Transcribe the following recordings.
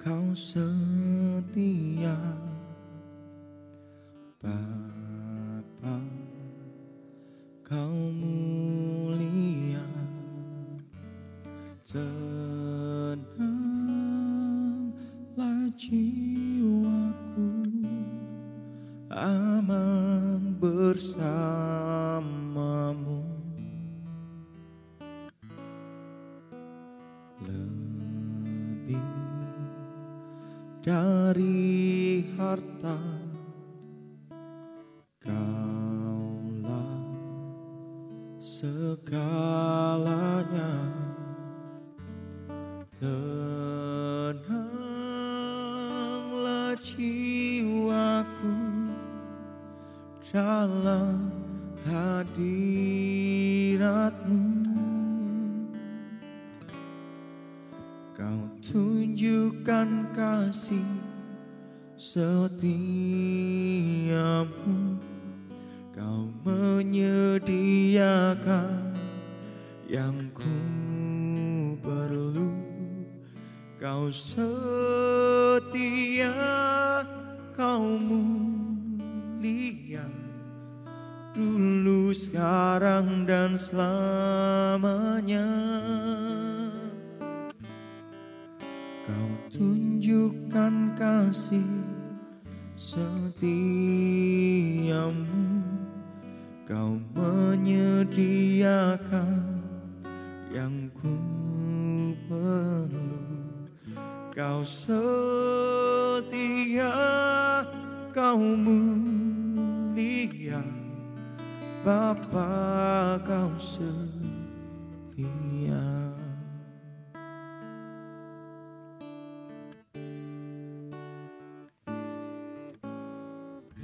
Kau setia, Bapa, Kau mulia. Tenanglah jiwaku, aman bersamamu. Lebih dari harta, Kaulah segalanya. Tenanglah jiwaku dalam hadirat-Mu. Kau tunjukkan kasih setiamu. Kau menyediakan yang ku perlu. Kau setia, Kau mulia, dulu, sekarang, dan selamanya. Kau tunjukkan kasih setiamu. Kau menyediakan yang ku perlu. Kau setia, Kau mulia, Bapa, Kau setia.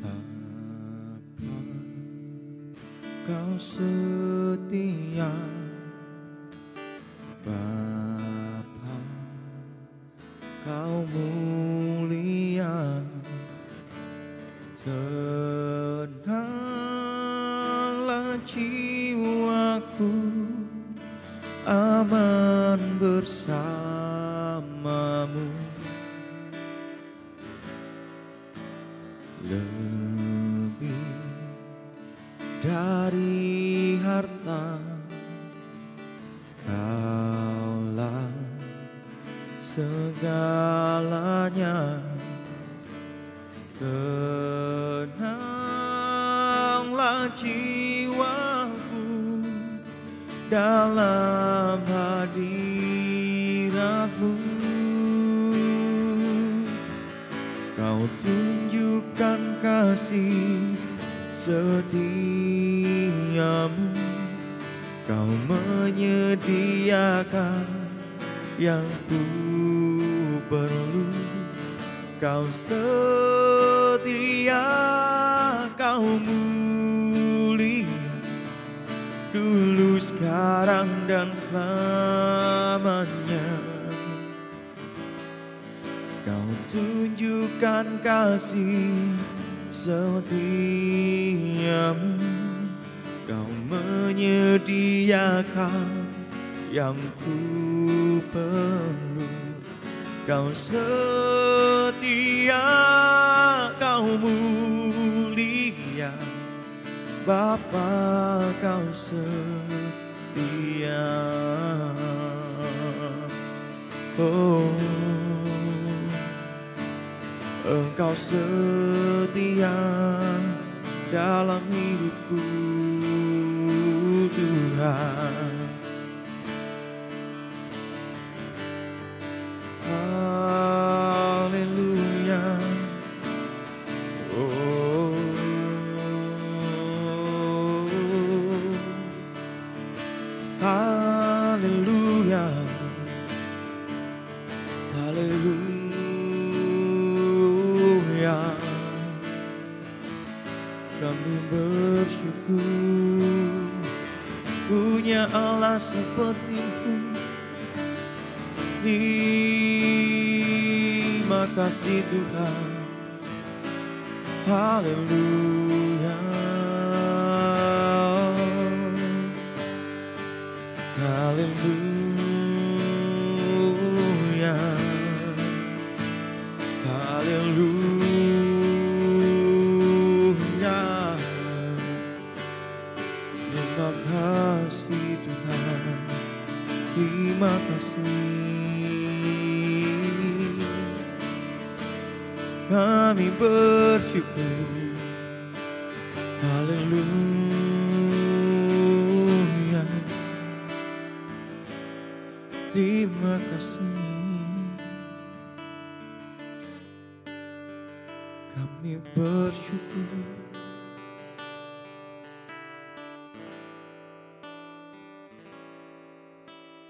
Bapa, Kau setia, Bapa, Kau mulia. Tenanglah jiwaku, aman bersamamu. Lebih dari harta, Kaulah segalanya. Tenanglah jiwaku dalam hadirat-Mu. Kau tunjukkan kasih setiamu. Kau menyediakan yang ku perlu. Kau setia, Kau mulia, dulu, sekarang, dan selamanya. Kau tunjukkan kasih setiamu. Kau menyediakan yang ku perlu. Kau setia, Kau mulia, Bapa, Kau setia. Oh, Engkau setia dalam hidupku, Tuhan. Haleluya. Oh, haleluya. Haleluya. Kami bersyukur punya Allah seperti-Mu. Terima kasih Tuhan. Haleluya. Haleluya. kasih Tuhan, terima kasih. Kami bersyukur, haleluya. Terima kasih. Kami bersyukur.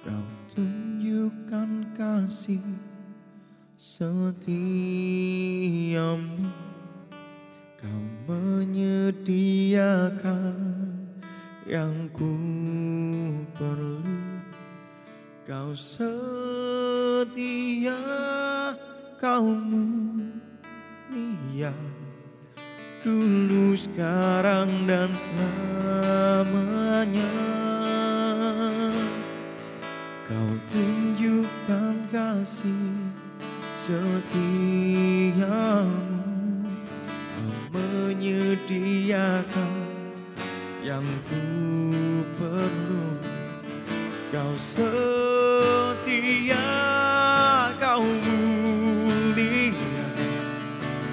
Kau tunjukkan kasih setiamu, Kau menyediakan yang ku perlu. Kau setia, Kau mulia, dulu, sekarang, dan selamanya. Kau tunjukkan kasih setiamu, Kau menyediakan yang ku perlu. Kau setia, Kau mulia,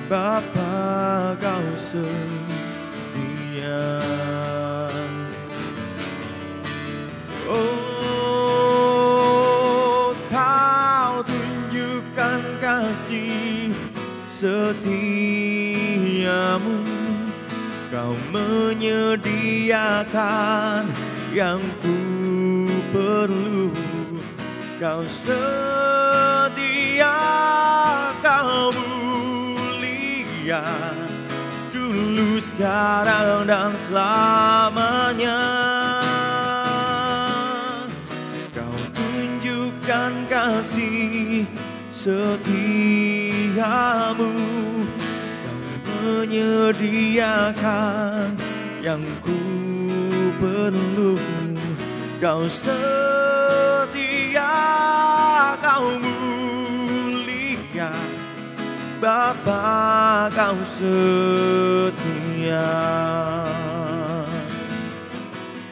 Bapa, Kau setia. Oh, Kau tunjukkan kasih setiamu, Kau menyediakan yang ku perlu. Kau setia, Kau mulia, dulu, sekarang, dan selamanya. Kau tunjukkan kasih setiamu, Kau menyediakan yang ku perlu. Kau setia, Kau mulia, Bapa, Kau setia.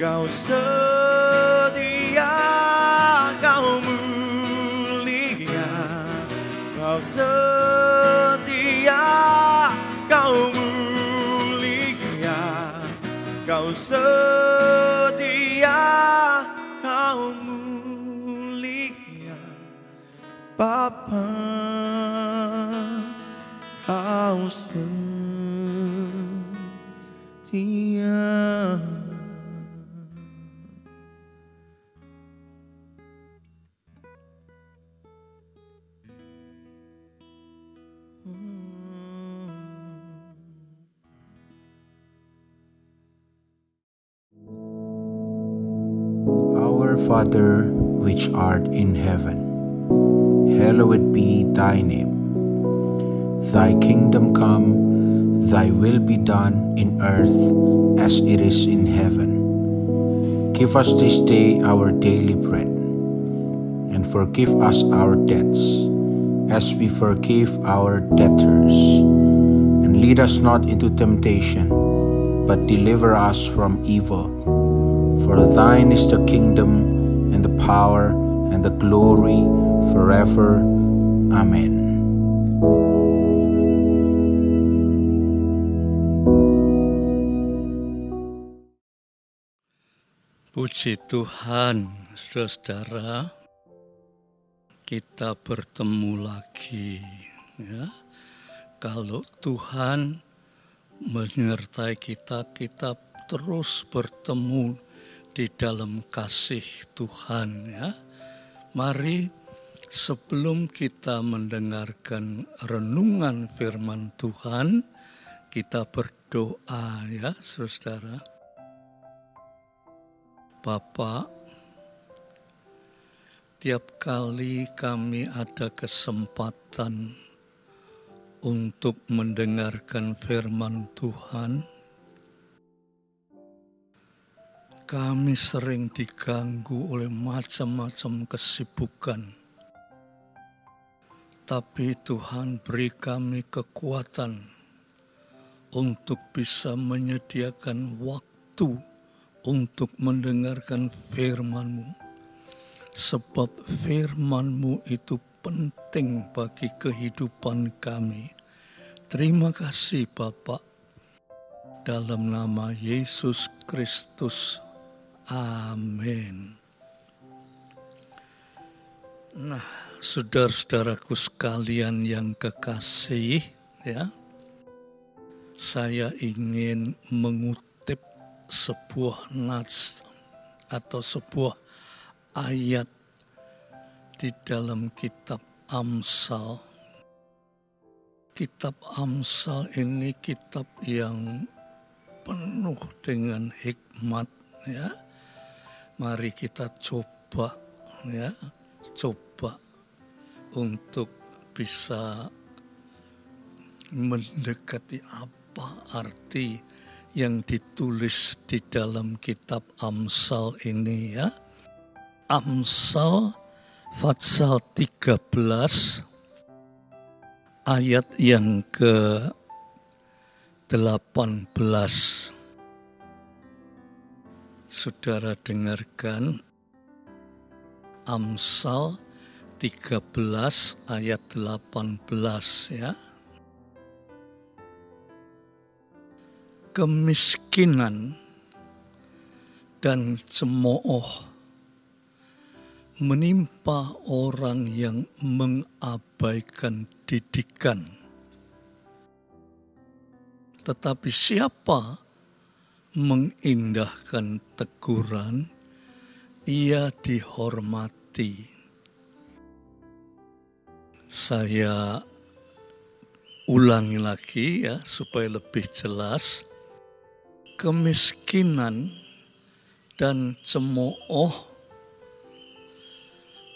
Kau setia, Kau mulia, Kau setia, Kau mulia, Kau setia, Kau mulia, Bapa, Kau setia. Our Father, which art in heaven, hallowed be thy name. Thy kingdom come, thy will be done in earth as it is in heaven. Give us this day our daily bread, and forgive us our debts, as we forgive our debtors. And lead us not into temptation, but deliver us from evil. For thine is the kingdom, and the power, and the glory, forever. Amen. Puji Tuhan, saudara, kita bertemu lagi. Ya. Kalau Tuhan menyertai kita, kita terus bertemu di dalam kasih Tuhan. Ya. Mari sebelum kita mendengarkan renungan firman Tuhan, kita berdoa ya saudara. Bapa, tiap kali kami ada kesempatan untuk mendengarkan firman Tuhan, kami sering diganggu oleh macam-macam kesibukan. Tapi Tuhan beri kami kekuatan untuk bisa menyediakan waktu untuk mendengarkan firman-Mu. Sebab firman-Mu itu penting bagi kehidupan kami. Terima kasih Bapak. Dalam nama Yesus Kristus. Amin. Nah, saudara-saudaraku sekalian yang kekasih, ya, saya ingin mengutip sebuah nats atau sebuah ayat di dalam kitab Amsal. Kitab Amsal ini kitab yang penuh dengan hikmat, ya. Mari kita coba untuk bisa mendekati apa arti yang ditulis di dalam kitab Amsal ini, ya. Amsal pasal 13 ayat yang ke-18. Saudara dengarkan Amsal 13 ayat 18, ya. Kemiskinan dan cemooh menimpa orang yang mengabaikan didikan. Tetapi siapa mengindahkan teguran, ia dihormati. Saya ulangi lagi, ya, supaya lebih jelas. Kemiskinan dan cemooh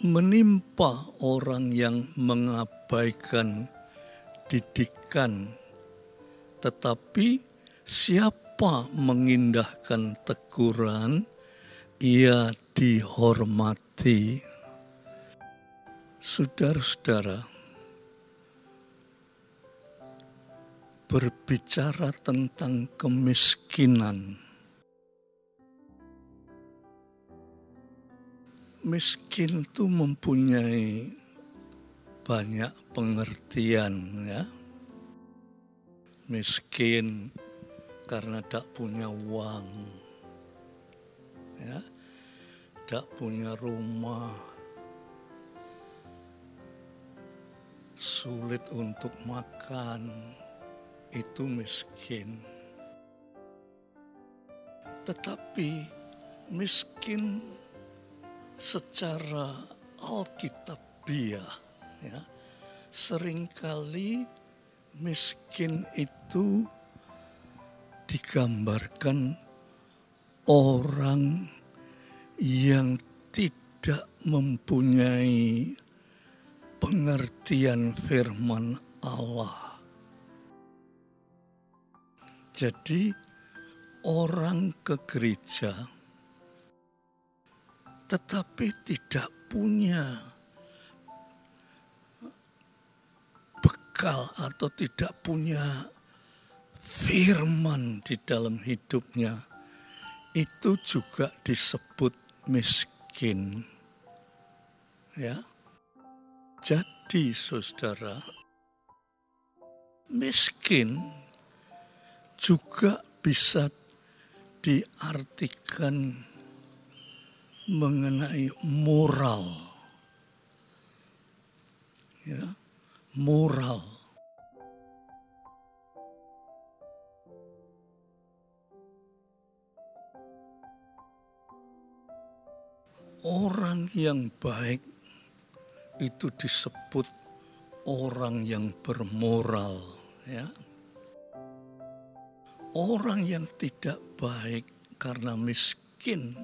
menimpa orang yang mengabaikan didikan, tetapi siapa mengindahkan teguran, ia dihormati. Saudara-saudara, berbicara tentang kemiskinan. Miskin itu mempunyai banyak pengertian, ya. Miskin karena tidak punya uang, ya, tidak punya rumah, sulit untuk makan, itu miskin. Tetapi miskin secara alkitabiah, ya, seringkali miskin itu digambarkan orang yang tidak mempunyai pengertian firman Allah. Jadi orang ke gereja tetapi tidak punya bekal atau tidak punya firman di dalam hidupnya, itu juga disebut miskin. Ya. Jadi saudara, miskin juga bisa diartikan mengenai moral. Ya, moral. Orang yang baik itu disebut orang yang bermoral, ya. Orang yang tidak baik karena miskin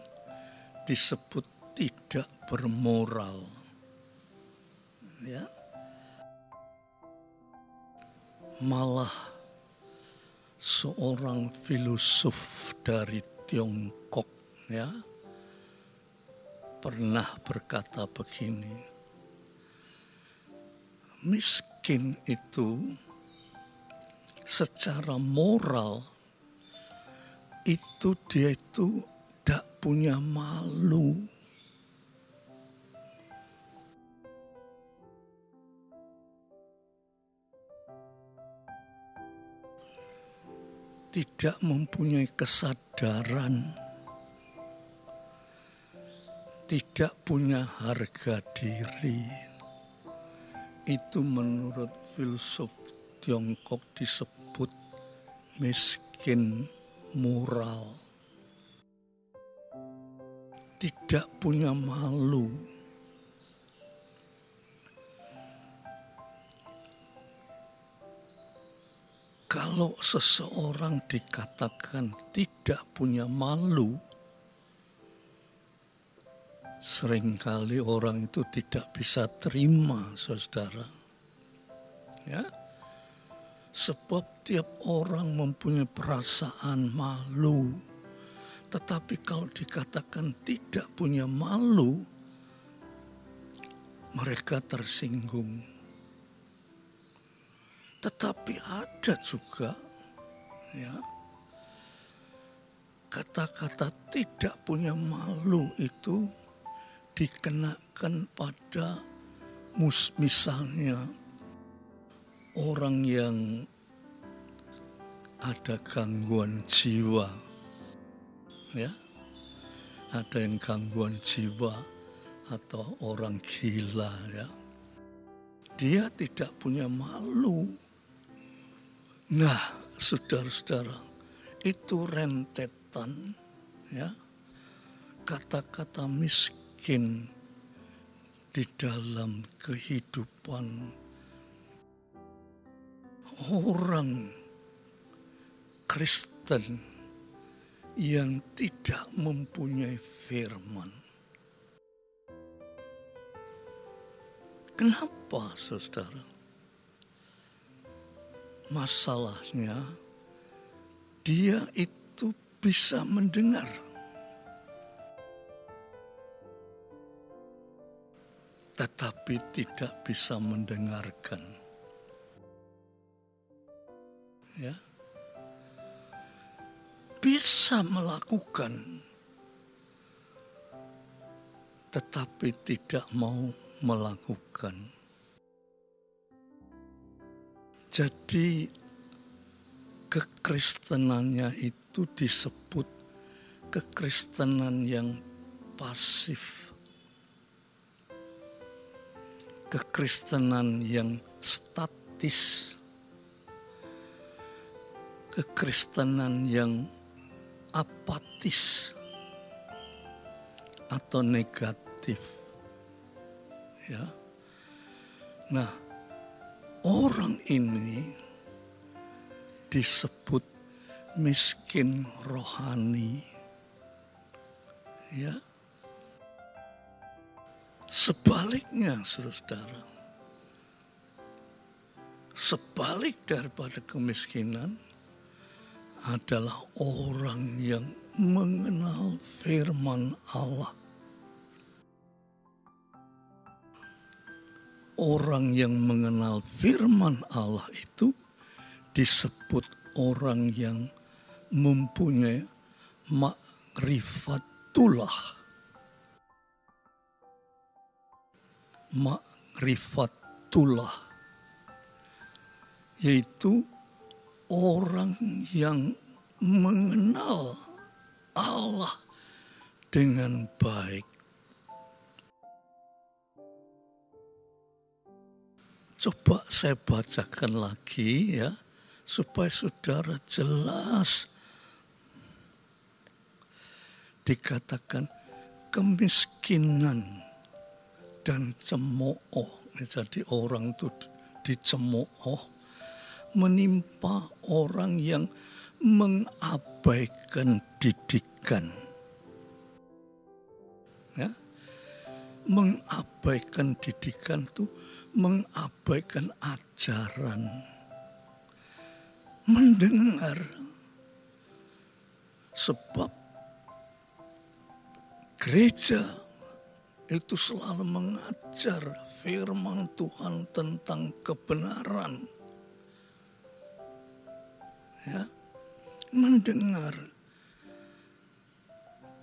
disebut tidak bermoral, ya. Malah seorang filosof dari Tiongkok, ya, pernah berkata begini, miskin itu secara moral itu dia itu tidak punya malu. Tidak mempunyai kesadaran, tidak punya harga diri. Itu menurut filsuf Tiongkok disebut miskin moral. Tidak punya malu. Kalau seseorang dikatakan tidak punya malu, seringkali orang itu tidak bisa terima, saudara. Ya, sebab tiap orang mempunyai perasaan malu. Tetapi kalau dikatakan tidak punya malu, mereka tersinggung. Tetapi ada juga ya, kata-kata tidak punya malu itu dikenakan pada misalnya orang yang ada gangguan jiwa. Ya, ada yang gangguan jiwa atau orang gila ya. Dia tidak punya malu. Nah, saudara-saudara, itu rentetan ya. Kata-kata miskin di dalam kehidupan orang Kristen yang tidak mempunyai firman. Kenapa, saudara? Masalahnya, dia itu bisa mendengar. Tetapi tidak bisa mendengarkan. Ya. Bisa melakukan, tetapi tidak mau melakukan. Jadi kekristenannya itu disebut kekristenan yang pasif. Kekristenan yang statis. Kekristenan yang apatis atau negatif. Ya. Nah, orang ini disebut miskin rohani. Ya. Sebaliknya, saudara, sebalik daripada kemiskinan adalah orang yang mengenal firman Allah. Orang yang mengenal firman Allah itu disebut orang yang mempunyai ma'rifatullah. Ma'rifatullah, yaitu orang yang mengenal Allah dengan baik. Coba saya bacakan lagi ya, supaya saudara jelas. Dikatakan kemiskinan dan cemooh. Jadi orang itu dicemooh menimpa orang yang mengabaikan didikan. Ya. Mengabaikan didikan itu mengabaikan ajaran. Mendengar. Sebab gereja itu selalu mengajar firman Tuhan tentang kebenaran. Ya, mendengar.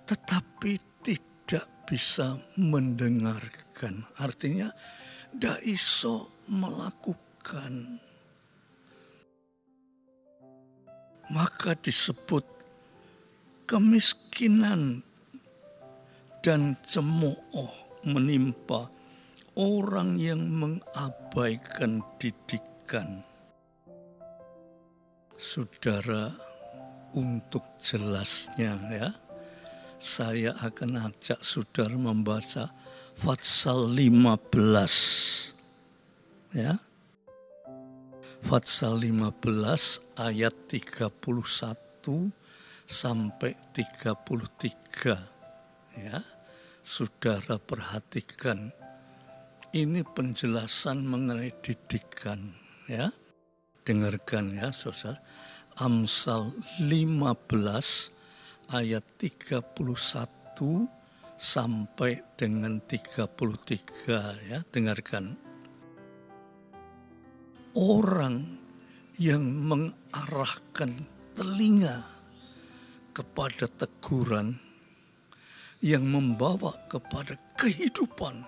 tetapi tidak bisa mendengarkan. Artinya ndak iso melakukan. Maka disebut kemiskinan dan cemooh menimpa orang yang mengabaikan didikan. Saudara, untuk jelasnya ya, saya akan ajak saudara membaca Fatsal 15. Ya. Fatsal 15 ayat 31 sampai 33. Ya. Saudara perhatikan, ini penjelasan mengenai didikan, ya. Dengarkan ya, saudara. Amsal 15 ayat 31 sampai dengan 33, ya. Dengarkan. Orang yang mengarahkan telinga kepada teguran yang membawa kepada kehidupan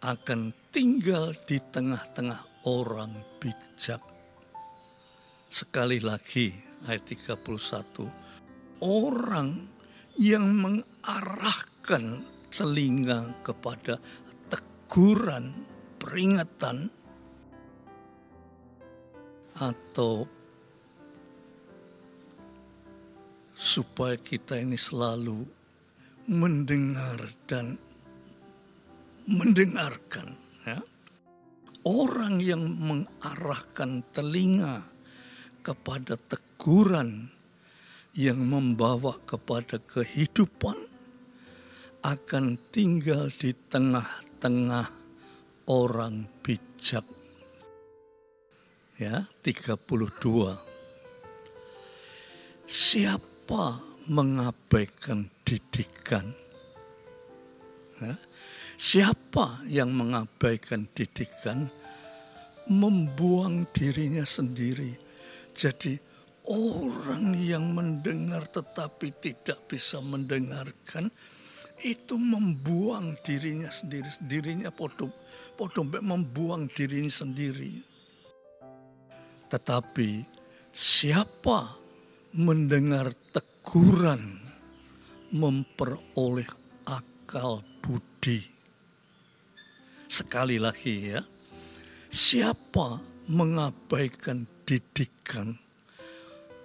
akan tinggal di tengah-tengah orang bijak. Sekali lagi ayat 31. Orang yang mengarahkan telinga kepada teguran, peringatan, atau supaya kita ini selalu mendengar dan mendengarkan. Ya. Orang yang mengarahkan telinga kepada teguran yang membawa kepada kehidupan akan tinggal di tengah-tengah orang bijak. Ya, 32. Siapa mengabaikan didikan? Ya, siapa yang mengabaikan didikan membuang dirinya sendiri. Jadi orang yang mendengar tetapi tidak bisa mendengarkan itu membuang dirinya sendiri. Dirinya podo membuang dirinya sendiri. Tetapi siapa mendengar teguran memperoleh akal budi. Sekali lagi ya, siapa mengabaikan didikan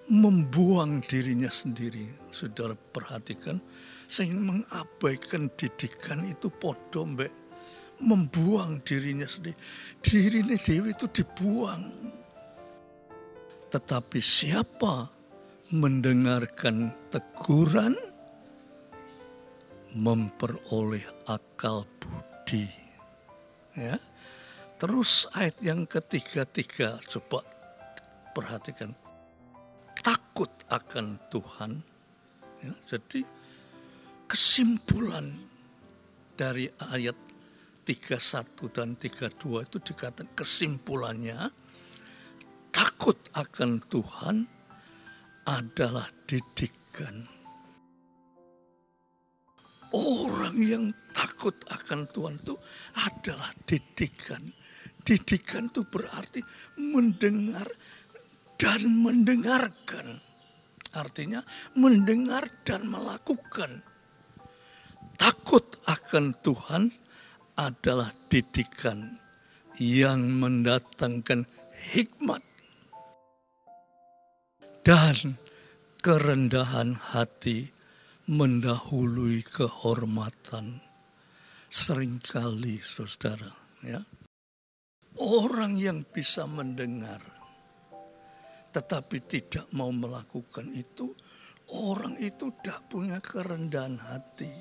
membuang dirinya sendiri. Saudara perhatikan, sehingga mengabaikan didikan itu podo mbek membuang dirinya sendiri. Dirinya dewi itu dibuang. Tetapi siapa mendengarkan teguran memperoleh akal budi. Ya. Terus ayat yang ketiga, coba perhatikan. Takut akan Tuhan. Ya, jadi kesimpulan dari ayat 31 dan 32 itu dikatakan kesimpulannya, takut akan Tuhan adalah didikan. Orang yang takut akan Tuhan itu adalah didikan. Didikan itu berarti mendengar dan mendengarkan. Artinya mendengar dan melakukan. Takut akan Tuhan adalah didikan yang mendatangkan hikmat dan kerendahan hati mendahului kehormatan. Seringkali saudara, ya, orang yang bisa mendengar tetapi tidak mau melakukan itu, orang itu tidak punya kerendahan hati.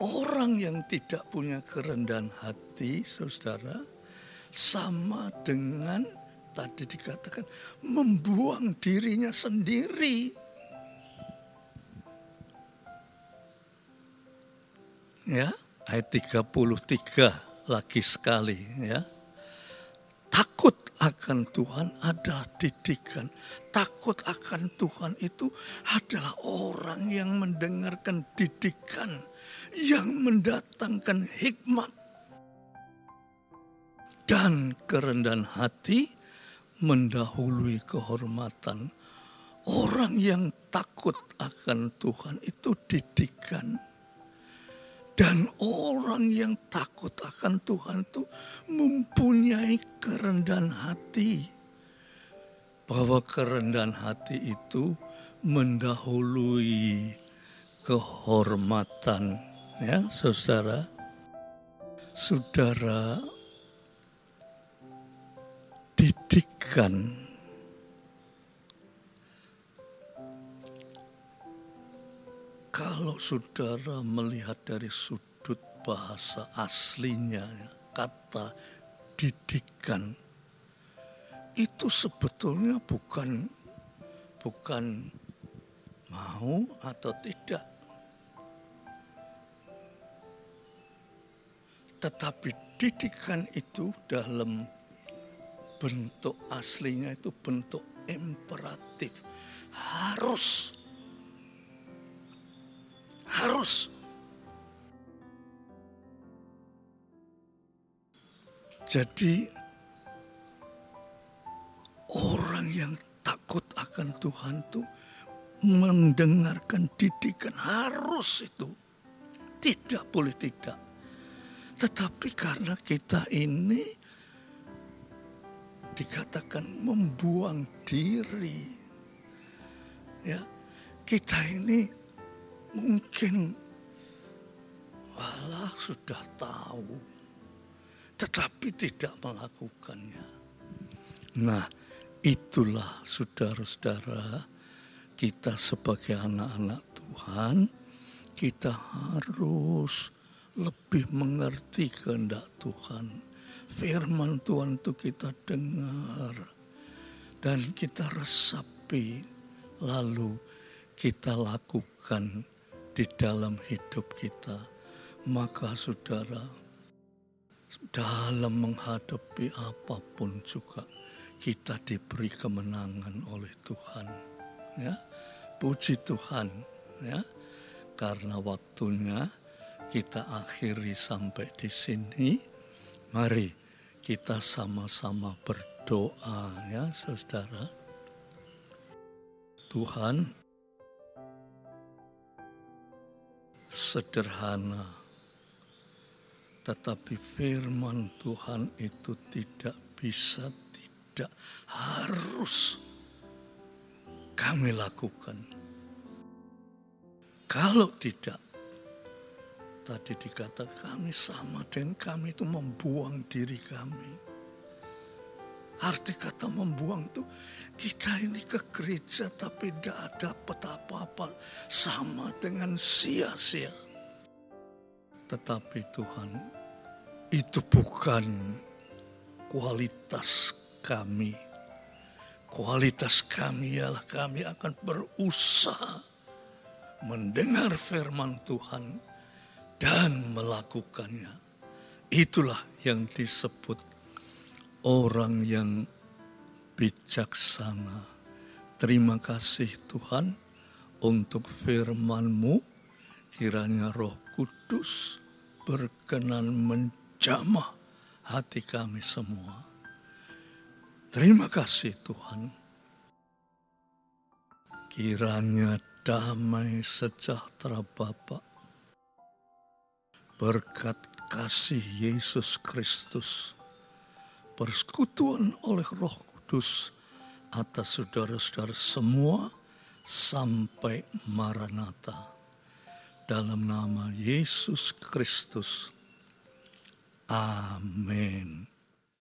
Orang yang tidak punya kerendahan hati, saudara, sama dengan tadi dikatakan membuang dirinya sendiri. Ya, ayat 33 lagi sekali ya. takut akan Tuhan adalah didikan. Takut akan Tuhan itu adalah orang yang mendengarkan didikan, yang mendatangkan hikmat dan kerendahan hati mendahului kehormatan. Orang yang takut akan Tuhan itu didikan. Dan orang yang takut akan Tuhan itu mempunyai kerendahan hati. Bahwa kerendahan hati itu mendahului kehormatan. Ya, saudara. Saudara, didikan kalau saudara melihat dari sudut bahasa aslinya, kata didikan itu sebetulnya bukan mau atau tidak, tetapi didikan itu dalam bentuk aslinya itu bentuk imperatif, harus. Jadi orang yang takut akan Tuhan itu mendengarkan didikan, harus itu. Tidak boleh tidak. Tetapi karena kita ini dikatakan membuang diri. Ya, kita ini mungkin walah sudah tahu, tetapi tidak melakukannya. Nah, itulah saudara-saudara, kita sebagai anak-anak Tuhan, kita harus lebih mengerti kehendak Tuhan. Firman Tuhan itu kita dengar dan kita resapi, lalu kita lakukan di dalam hidup kita. Maka saudara, dalam menghadapi apapun juga kita diberi kemenangan oleh Tuhan. Ya, puji Tuhan. Ya, karena waktunya kita akhiri sampai di sini. Mari kita sama-sama berdoa, ya saudara. Tuhan, sederhana, tetapi firman Tuhan itu tidak bisa, tidak harus kami lakukan. Kalau tidak, tadi dikatakan kami sama dengan kami itu membuang diri kami. Arti kata membuang itu, kita ini ke gereja tapi tidak dapat apa-apa, sama dengan sia-sia. Tetapi Tuhan, itu bukan kualitas kami. Kualitas kami ialah kami akan berusaha mendengar firman Tuhan dan melakukannya. Itulah yang disebut orang yang bijaksana. Terima kasih Tuhan untuk firman-Mu. Kiranya Roh Kudus berkenan menjamah hati kami semua. Terima kasih Tuhan. Kiranya damai sejahtera Bapa, berkat kasih Yesus Kristus, persekutuan oleh Roh Kudus atas saudara-saudara semua sampai Maranatha. Dalam nama Yesus Kristus. Amin.